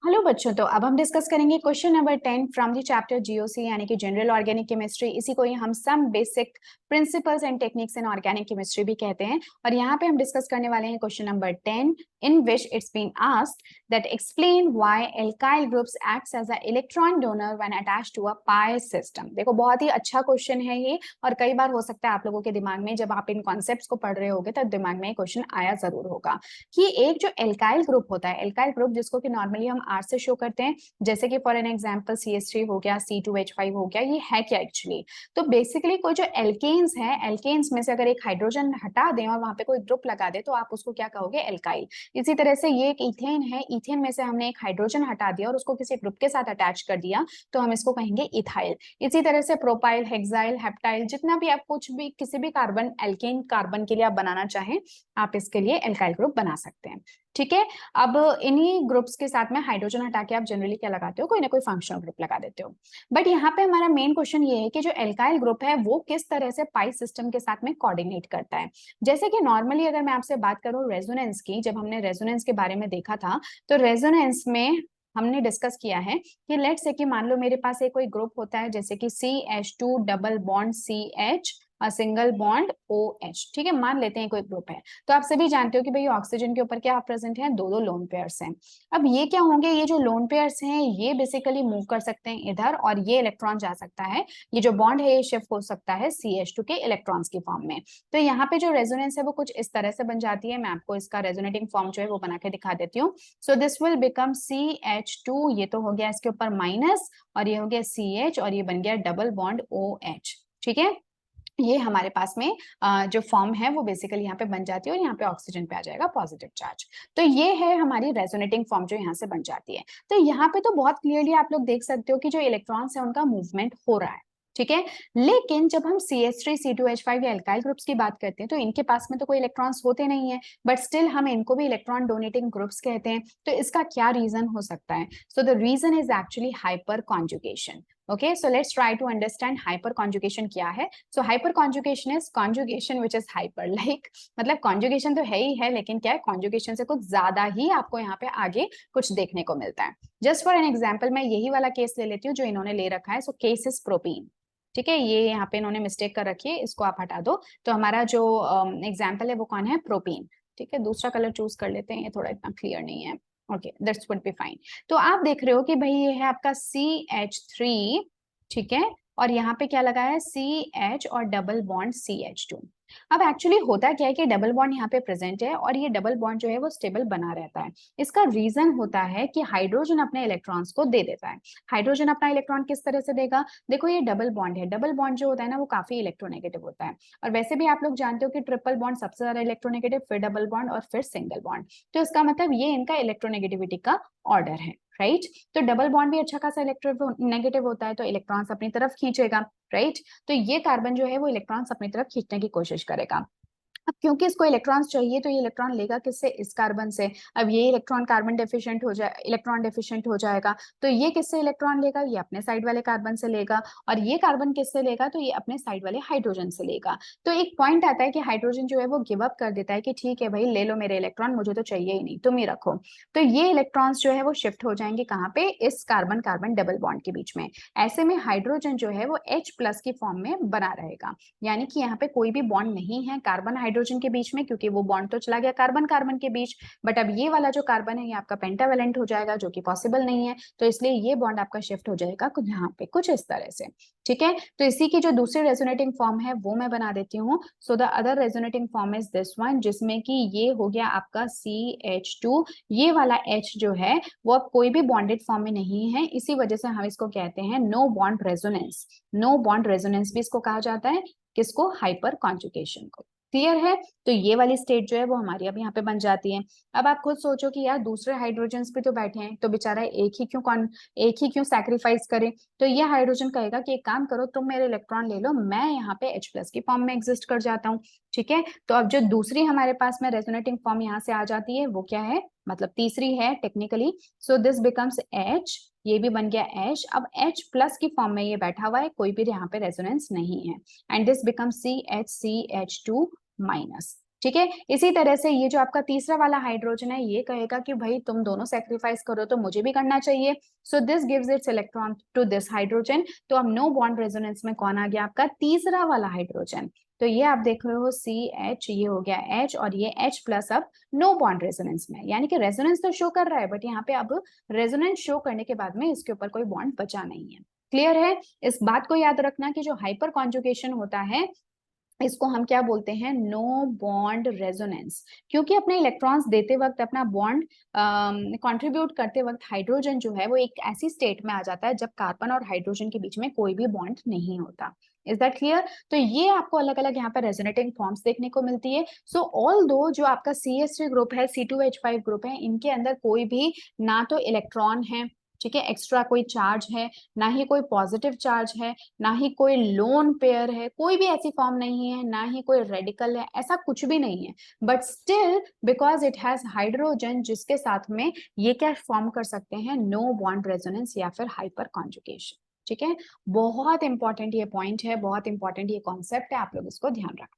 Hello बच्चों, तो अब हम डिस्कस करेंगे question number 10 from the chapter GOC यानी कि जनरल ऑर्गेनिक केमिस्ट्री। इसी को ही हम some basic principles and techniques in organic chemistry भी कहते हैं। और यहाँ पे हम डिस्कस करने वाले हैं question number 10 in which it's been asked that explain why alkyl groups acts as a electron donor when attached to a pi system. देखो, बहुत ही अच्छा क्वेश्चन है ये, और कई बार हो सकता है आप लोगों के दिमाग में जब आप इन कॉन्सेप्ट्स को पढ़ रहे होगे तो दिमाग में क्वेश्चन आया जरूर होगा कि एक जो एल्काइल ग्रुप होता है, एल्काइल ग्रुप जिसको कि नॉर्मली हम आर से शो करते हैं, जैसे कि फॉर एन एग्जांपल CH3 हो गया, C2H5 हो गया, ये है क्या एक्चुअली? तो बेसिकली कोई जो एल्केन्स है, एल्केन्स में से अगर एक हाइड्रोजन हटा दें और वहां पे कोई ग्रुप लगा दे तो आप उसको क्या कहोगे? एल्काइल। इसी तरह से ये एक इथेन है, इथेन में से हमने एक हाइड्रोजन हटा दिया और उसको किसी ग्रुप के साथ अटैच कर दिया तो हम इसको कहेंगे इथाइल। इसी तरह से प्रोपाइल, हेक्साइल, हेप्टाइल, जितना भी आप कुछ भी किसी भी कार्बन, एल्केन कार्बन के लिए आप बनाना चाहें, आप इसके लिए एल्काइल ग्रुप बना सकते हैं। ठीक है। अब इन्हीं ग्रुप्स के साथ में हाइड्रोजन हटा के आप जनरली क्या लगाते हो? कोई ना कोई फंक्शनल ग्रुप लगा देते हो। बट यहाँ पे हमारा मेन क्वेश्चन ये है कि जो एल्काइल ग्रुप है वो किस तरह से पाई सिस्टम के साथ में कोऑर्डिनेट करता है। जैसे कि नॉर्मली अगर मैं आपसे बात करूं रेजोनेंस की, जब हमने रेजोनेंस के बारे में देखा था तो रेजोनेंस में हमने डिस्कस किया है कि लेट्स से कि मान लो मेरे पास एक कोई ग्रुप होता है जैसे कि CH2 double bond CH single bond OH। ठीक है, मान लेते हैं कोई ग्रुप है। तो आप सभी जानते हो कि भाई ऑक्सीजन के ऊपर क्या प्रेजेंट है? दो दो लोन पेयर्स हैं। अब ये क्या होंगे? ये जो लोन पेयर्स हैं ये बेसिकली मूव कर सकते हैं इधर, और ये इलेक्ट्रॉन जा सकता है, ये जो बॉन्ड है ये शिफ्ट हो सकता है CH2 के इलेक्ट्रॉन्स की फॉर्म में। तो यहाँ पे जो रेजोनेंस है वो कुछ इस तरह से बन जाती है। मैं आपको इसका रेजोनेटिंग फॉर्म जो है वो बना के दिखा देती हूँ। So this will become CH2, ये तो हो गया इसके ऊपर माइनस, और ये हो गया CH, और ये बन गया डबल बॉन्ड OH। ठीक है, ये हमारे पास में जो फॉर्म है वो बेसिकली यहाँ पे बन जाती है, और यहाँ पे ऑक्सीजन पे आ जाएगा पॉजिटिव चार्ज। तो ये है हमारी रेजोनेटिंग फॉर्म जो यहाँ से बन जाती है। तो यहाँ पे तो बहुत क्लियरली आप लोग देख सकते हो कि जो इलेक्ट्रॉन्स है उनका मूवमेंट हो रहा है। ठीक है, लेकिन जब हम CH3 C2H5 या एल्काइल ग्रुप्स की बात करते हैं तो इनके पास में तो कोई इलेक्ट्रॉन्स होते नहीं है, बट स्टिल हम इनको भी इलेक्ट्रॉन डोनेटिंग ग्रुप्स कहते हैं। तो इसका क्या रीजन हो सकता है? So the reason is actually hyperconjugation. Okay, so let's try to understand hyper conjugation क्या है। So hyper conjugation is conjugation which is hyper, like मतलब conjugation तो है ही है, लेकिन क्या है, conjugation से कुछ ज्यादा ही आपको यहाँ पे आगे कुछ देखने को मिलता है। Just for an example, मैं यही वाला केस ले लेती हूँ जो इन्होंने ले रखा है। So case is propene। ठीक है, ये यहाँ पे इन्होंने मिस्टेक कर रखी है, इसको आप हटा दो। तो हमारा जो एग्जाम्पल है वो कौन है? प्रोपीन। ठीक है, दूसरा कलर चूज कर लेते हैं, ये थोड़ा इतना क्लियर नहीं है। Okay, that's would be fine. तो आप देख रहे हो कि भाई ये है आपका CH3। ठीक है, और यहाँ पे क्या लगा है? CH और डबल बॉन्ड CH2। अब एक्चुअली होता क्या है कि डबल बॉन्ड यहाँ पे प्रेजेंट है, और ये डबल बॉन्ड जो है वो स्टेबल बना रहता है। इसका रीजन होता है कि हाइड्रोजन अपने इलेक्ट्रॉन्स को दे देता है। हाइड्रोजन अपना इलेक्ट्रॉन किस तरह से देगा? देखो, ये डबल बॉन्ड है, डबल बॉन्ड जो होता है ना वो काफी इलेक्ट्रोनेगेटिव होता है। और वैसे भी आप लोग जानते हो कि ट्रिपल बॉन्ड सबसे ज्यादा इलेक्ट्रोनेगेटिव, फिर डबल बॉन्ड और फिर सिंगल बॉन्ड। तो इसका मतलब ये इनका इलेक्ट्रोनेगेटिविटी का ऑर्डर है, राइट? तो डबल बॉन्ड भी अच्छा खासा इलेक्ट्रो नेगेटिव होता है, तो इलेक्ट्रॉन्स अपनी तरफ खींचेगा, राइट? तो ये कार्बन जो है वो इलेक्ट्रॉन्स अपनी तरफ खींचने की कोशिश करेगा। अब क्योंकि इसको इलेक्ट्रॉन्स चाहिए तो ये इलेक्ट्रॉन लेगा किससे? इस कार्बन से। अब ये इलेक्ट्रॉन कार्बन डेफिशिएंट हो जाए, इलेक्ट्रॉन डेफिशिएंट हो जाएगा, तो ये किससे इलेक्ट्रॉन लेगा? ये अपने साइड वाले कार्बन से लेगा। और ये कार्बन किससे लेगा? तो ये अपने साइड वाले हाइड्रोजन से लेगा। तो एक पॉइंट आता है कि हाइड्रोजन जो है वो गिव अप कर देता है कि ठीक है भाई, ले लो मेरे इलेक्ट्रॉन, मुझे तो चाहिए ही नहीं, तुम ही रखो। तो ये इलेक्ट्रॉन्स जो है वो शिफ्ट हो जाएंगे कहाँ पे? इस कार्बन कार्बन डबल बॉन्ड के बीच में। ऐसे में हाइड्रोजन जो है वो H+ की फॉर्म में बना रहेगा, यानी कि यहाँ पे कोई भी बॉन्ड नहीं है कार्बन हाइड्रोजन के बीच में, क्योंकि वो बॉन्ड तो चला गया कार्बन कार्बन के बीच। बट अब ये वाला जो कार्बन है ये आपका पेंटावेलेंट हो जाएगा, जो कि पॉसिबल नहीं है। तो इसलिए ये बॉन्ड आपका शिफ्ट हो जाएगा कुछ यहाँ पे, कुछ इस तरह से। ठीक है, तो इसी की जो दूसरी रेजोनेटिंग फॉर्म है वो मैं बना देती हूँ। So the other resonating form is this one, जिसमें कि ये हो गया आपका CH2। ये वाला H जो है वो अब कोई भी बॉन्डेड फॉर्म में नहीं है, इसी वजह से हम इसको कहते हैं no bond resonance. No bond resonance भी इसको कहा जाता है। किसको? हाइपर कॉन्जुगेशन को। क्लियर है? तो ये वाली स्टेट जो है वो हमारी अब यहाँ पे बन जाती है। अब आप खुद सोचो कि यार दूसरे हाइड्रोजन्स भी तो बैठे हैं, तो बेचारा एक ही क्यों सैक्रिफाइस करे? तो ये हाइड्रोजन कहेगा कि एक काम करो, तुम मेरे इलेक्ट्रॉन ले लो, मैं यहाँ पे H+ की फॉर्म में एग्जिस्ट कर जाता हूँ। ठीक है, तो अब जो दूसरी हमारे पास में रेजोनेटिंग फॉर्म यहाँ से आ जाती है वो क्या है? मतलब तीसरी है technically. So this becomes H, ये भी बन गया H। अब H+ की फॉर्म में ये बैठा हुआ है, कोई भी यहाँ पे रेजोनेंस नहीं है, एंड दिस बिकम CH2-। ठीक है। इसी तरह से ये जो आपका तीसरा वाला हाइड्रोजन है ये कहेगा कि भाई तुम दोनों सेक्रीफाइस करो तो मुझे भी करना चाहिए। So this gives its electron to this hydrogen. तो अब नो बॉन्ड रेजोनेंस में कौन आ गया आपका तीसरा वाला हाइड्रोजन। तो ये आप देख रहे हो CH, ये हो गया H और ये H प्लस अब नो बॉन्ड रेजोनेंस में, यानी कि रेजोनेंस तो शो कर रहा है बट यहाँ पे अब रेजोनेंस शो करने के बाद में इसके ऊपर कोई बॉन्ड बचा नहीं है। क्लियर है। इस बात को याद रखना कि जो हाइपर कॉन्जुगेशन होता है इसको हम क्या बोलते हैं, नो बॉन्ड रेजोनेंस। क्योंकि अपने इलेक्ट्रॉन्स देते वक्त, अपना बॉन्ड कंट्रीब्यूट करते वक्त हाइड्रोजन जो है वो एक ऐसी स्टेट में आ जाता है जब कार्बन और हाइड्रोजन के बीच में कोई भी बॉन्ड नहीं होता। Is that clear. तो ये आपको अलग अलग यहाँ पर रेजोनेटिंग फॉर्म्स देखने को मिलती है। सो ऑल दो जो आपका CH3 ग्रुप है, C2H5 ग्रुप है, इनके अंदर कोई भी ना तो इलेक्ट्रॉन है, ठीक है, एक्स्ट्रा कोई चार्ज है, ना ही कोई पॉजिटिव चार्ज है, ना ही कोई लोन पेयर है, कोई भी ऐसी फॉर्म नहीं है, ना ही कोई रेडिकल है, ऐसा कुछ भी नहीं है। But still because it has hydrogen जिसके साथ में ये क्या फॉर्म कर सकते हैं, नो बॉन्ड रेजोनेंस या फिर हाइपर कॉन्जुगेशन। ठीक है। बहुत इंपॉर्टेंट ये पॉइंट है, बहुत इंपॉर्टेंट ये कॉन्सेप्ट है, आप लोग इसको ध्यान रखना।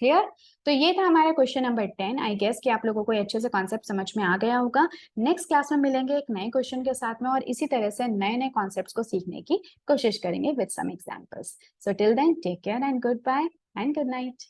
क्लियर। तो ये था हमारा क्वेश्चन नंबर 10। आई गेस कि आप लोगों को अच्छे से कॉन्सेप्ट समझ में आ गया होगा। नेक्स्ट क्लास में मिलेंगे एक नए क्वेश्चन के साथ में और इसी तरह से नए नए कॉन्सेप्ट्स को सीखने की कोशिश करेंगे with some examples. So till then take care and goodbye and good night.